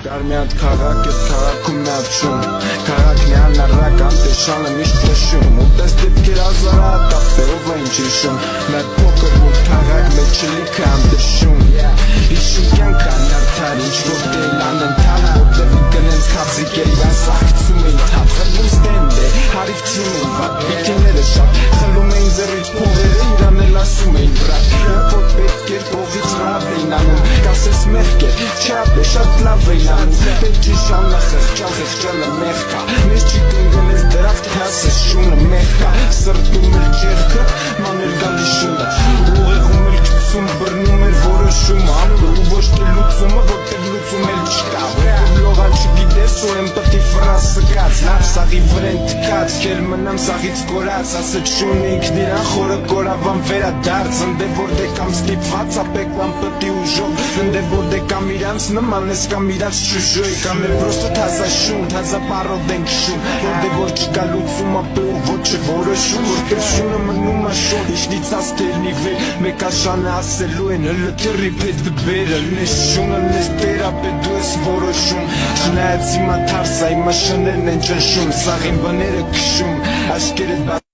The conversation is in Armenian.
Կար մի հատ քաղաք, էս քաղաքում մի հատ շուն Քաղաքն է անառական, տեսանը միշտ նշում Ուտես դեպքեր ազարատապ է, ով է ինչ հիշում Մեր փոքր մութ քաղաք, մեր չլիքը անդշում Հիշում կյանք անարդար, ինչ-որ դել անընդհատ Որտևի կնենց խաբզիկ է իրան սաղկցում էին թատ Խլում ստենդ է, հարիվցում էին վատ Բիքիները շատ, խլում էին ձեռից փողերը Իրան էլ ասում էին վրատ Որ պետք էր փողից ռավ էին անում Կասես մեղք էր, չապ է, շատ լավ էին անում Պետք է շանը խեղճալը մեղքա Մեզ չի կնգնես դրախտ հասես շունը մեղքա Սրտում էր ջերքը, մաներ գալի շունը Ուղեղում էր կծում, բրնում էր որոշումը Ապրու ոչ թե լուծումը, որտեղ լուծում էլ չկա Որ լողալ չգիտես ու եմ պտի վրասը կաց Լավ սաղի վրեն տկաց, կել մնամ սաղից կորած Ասետ շունը ինքն իրան խորը կորավան վերադարձ Ընդե որ դե կամ ստիպված ապեկվան պտի ուժով Ընդե որ դե կամ իրանց նման ես կամ իրանց չուժոյ Կամ է պրոստը թազա շուն, թազա պարով ենք շուն Որ դե որ չկա լուծում ապե ու ոչ է որոշում Որտեղ շունը մնում ա շուն, իշնից աստերնի վեր Մեկ աշանը ասելու են հլը թրի պետ դբերը Նես շունը նես տերապե դու ես որոշում Չնայած հիմա թարսա, հիմա շներն են ճնշում Սաղին բները կշում, աշկերդ